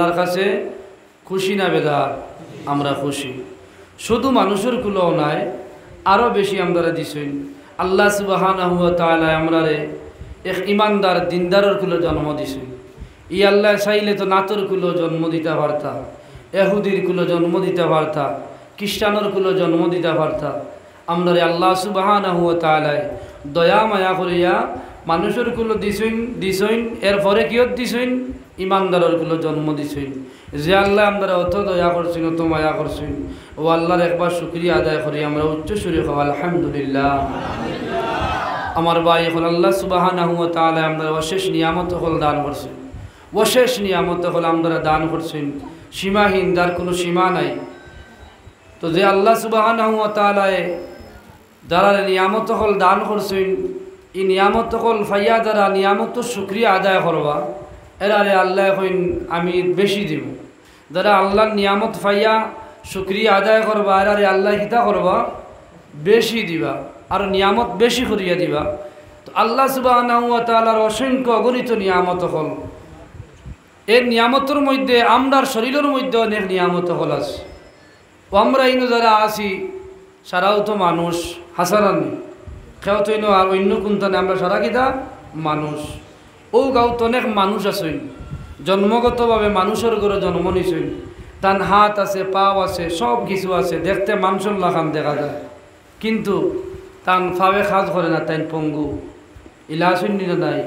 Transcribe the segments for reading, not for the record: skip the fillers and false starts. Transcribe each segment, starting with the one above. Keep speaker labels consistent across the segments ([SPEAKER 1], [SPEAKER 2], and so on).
[SPEAKER 1] আল্লাহর কাছে খুশি না বেদার? আমরা খুশি। শুধু মানুষের কুলও নাই, আরও বেশি আমরা দিছেন। আল্লাহ সুবহানাহু ওয়া তাআলা আমরারে এক ইমানদার দিনদারের কুলো জন্ম দিছেন। ই আল্লাহ চাইলে তো নাতর কুলো জন্ম দিতে পারতা, এহুদির কুলো জন্ম দিতে পারতা, খ্রিস্টানের কুলো জন্ম দিতে পারতা। আমরারে আল্লাহ সুবহানাহু ওয়া তাআলা দয়া মায়া করিয়া মানুষের কুলো দিছেন। এরপরে কিয়ত দিছেন? ইমানদারের কুলো জন্ম দিছেন। যে আল্লাহ আমরা অত দয়া করছেন, অত মায়া করছেন, ও আল্লাহর একবার শুকরিয়া আদায় করি আমরা উচ্চ সুরে খাওয়া আলহামদুলিল্লাহ। আমার ভাই এখন আল্লাহ সুবহানাহু ওয়া তাআলা আমরা অশেষ নিয়ামত হল দান করছেন, অশেষ নিয়ামত হল আমরা দান করছেন, সীমাহীন, যার কোনো সীমা নাই। তো যে আল্লাহ সুবহানাহু ওয়া তাআলা যারা নিয়ামত হল দান করছেন, এই নিয়ামত হল ফাইয়া যারা নিয়ামত শুকরিয়া আদায় করবা, এরারে আল্লাহ এখন আমি বেশি দিব। যারা আল্লাহর নিয়ামত ফাইয়া শুকরিয়া আদায় করবা, এরারে আল্লাহ হিতা করবা, বেশি দিবা, আর নিয়ামত বেশি করিয়া দিবা। তো আল্লাহ সুবহানাহু ওয়া তাআলার অসংখ্য অগণিত নিয়ামত হল। এর নিয়ামতের মধ্যে আমরার শরীরের মধ্যে অনেক নিয়ামত হল আছে। ও আমরা ইনো যারা আছি সারাও তো মানুষ, হাসারানি খেও তো ইনো, আর অন্য কোনটানে আমরা সারা কিতা মানুষ। ও গাঁত অনেক মানুষ আছেন, জন্মগতভাবে মানুষের ঘরে জন্ম নিছেন, তার হাত আছে, পাও আছে, সব কিছু আছে, দেখতে মানুষের লাখান দেখা যায়, কিন্তু তান ফাবে কাজ করে না, তাই পঙ্গু ইলা আসেন না নাই।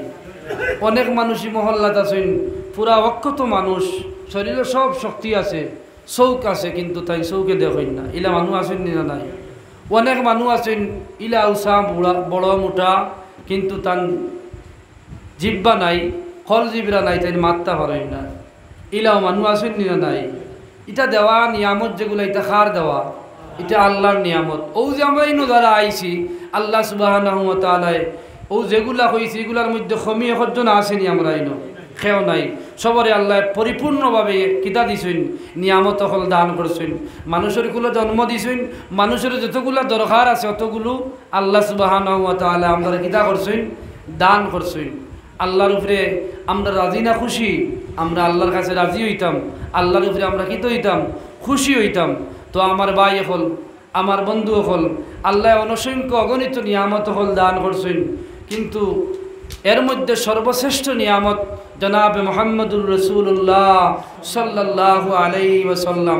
[SPEAKER 1] অনেক মানুষই মহল্লাত আছেন পুরা অক্ষত মানুষ, শরীরে সব শক্তি আছে, চৌক আছে, কিন্তু তাই চৌকে দেখেন না, ইলা মানুষ আসেন না নাই। অনেক মানুষ আছেন ইলা উষা বড় মোটা, কিন্তু তার জিব্বা নাই, ফল জিবরা নাই, তাই মাত্তা পারেন না, ইলাও মানুষ আসেন না নাই। এটা দেওয়া নিয়ামত যেগুলো, এটা খার দেওয়া, এটা আল্লাহর নিয়ামত। ও যে আমরা ইনো যারা আইছি আল্লাহ সুবহানাহু ওয়া তাআলা ও যেগুলা হয়েছে এগুলার মধ্যে কমিয়ে সজ্জন আসেনি, আমরা ইনো খেও নাই। সবরে আল্লাহ পরিপূর্ণভাবে কিতা দিছেন, নিয়ামত হল দান করছেন। মানুষের গুলো জন্ম দিছেন, মানুষের যতগুলো দরকার আছে অতগুলো আল্লাহ সুবহানাহু ওয়া তাআলা আমরা কিতা করছেন, দান করছেন। আল্লাহর উপরে আমরা রাজি না খুশি? আমরা আল্লাহর কাছে রাজি হইতাম, আল্লাহর উপরে আমরা কিত হইতাম, খুশি হইতাম। তো আমার ভাই হল, আমার বন্ধু হল, আল্লাহ অনসংখ্য অগণিত নিয়ামত হল দান করছেন, কিন্তু এর মধ্যে সর্বশ্রেষ্ঠ নিয়ামত জনাবে মুহাম্মদুর রাসূলুল্লাহ সাল্লাল্লাহু আলাইহি ওয়াসাল্লাম।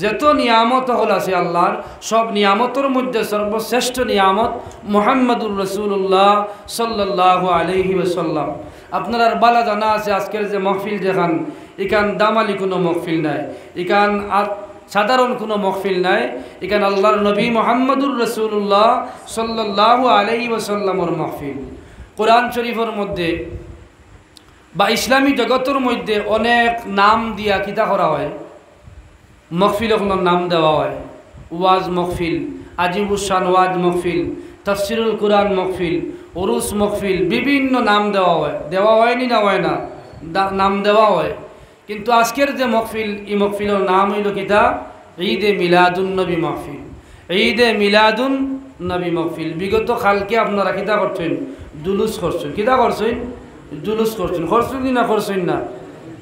[SPEAKER 1] যত নিয়ামত হল আছে আল্লাহর, সব নিয়ামতের মধ্যে সর্বশ্রেষ্ঠ নিয়ামত মুহাম্মদুর রাসূলুল্লাহ সাল্লাল্লাহু আলাইহি ওয়াসাল্লাম। আপনার আর বালা জানা আছে আজকের যে মহফিল যেখান, এখান দামালি কোনো মহফিল নাই, এখান আর সাধারণ কোনো মহফিল নাই, এখানে আল্লাহর নবী মুহাম্মদুর রাসূলুল্লাহ সাল্লাল্লাহু আলাইহি ওয়াসাল্লামের মহফিল। কোরআন শরীফের মধ্যে বা ইসলামী জগতের মধ্যে অনেক নাম দিয়া কিতা করা হয়, মহফিল কোনো নাম দেওয়া হয়। ওয়াজ মহফিল, আজিবুস শান ওয়াজ মহফিল, তাফসিরুল কোরআন মহফিল, উরুস মহফিল, বিভিন্ন নাম দেওয়া হয়। দেওয়া হয়নি না হয় না, নাম দেওয়া হয়। কিন্তু আজকের যে মহফিল, এই মহফিলের নাম হইল কিতা, ঈদে মিলাদুন নবী মহফিল। ঈদে মিলাদুন নবী মহফিল। বিগত কালকে আপনারা কিতা করছেন, জুলুস করছেন। কিতা করছেন, জুলুস করছেন। করছেন না করছেন না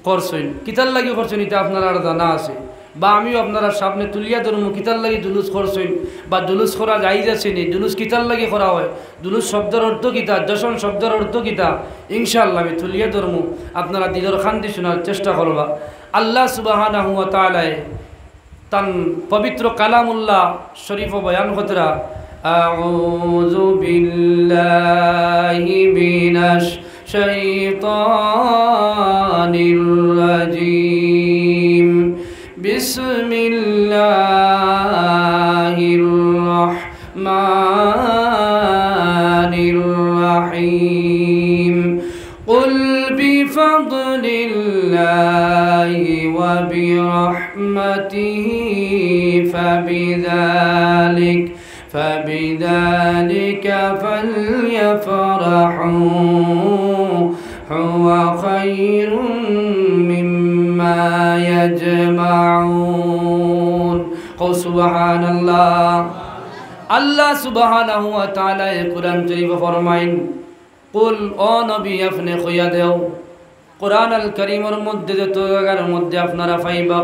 [SPEAKER 1] করছেন। কিতার লাগি করছেন এটা আপনারা জানা আছে, বা আমিও আপনারা সামনে তুলিয়া ধরুন কিতার লাগি জুলুস করছেন, বা জুলুস করা যাই যাচ্ছে নি, জুলুস কিতার লাগি করা হয়, জুলুস শব্দের অর্থ কিতা, যশন শব্দের অর্থ কিতা, ইনশাআল্লাহ আমি তুলিয়া ধরমু, আপনারা দিলের শান্তি শোনার চেষ্টা করবা। আল্লাহ সুবহানাহু ওয়া তাআলা তান পবিত্র কালামুল্লাহ শরীফ বয়ান কতরা, আউযু বিল্লাহি মিনাশ শাইতানির রাজিম, বিসমিল্লাহির রাহমানির রাহিম, কুল বিফাদলিল্লাহি ওয়া বিরহমাতিহি ফাবিযালিকা ফালইফরাহু হুয়া খায়রুম মিম্মা ইয়াজমাউন। সুবহানাল্লাহ। আল্লাহ সুবহানাহু ওয়া তাআলা কোরআন শরীফে ফরমাইন, কুল ও নবী আপনি কইয়া দেও, কোরআন আল কারীমের মধ্যে যত জায়গার মধ্যে আপনারা পাইবা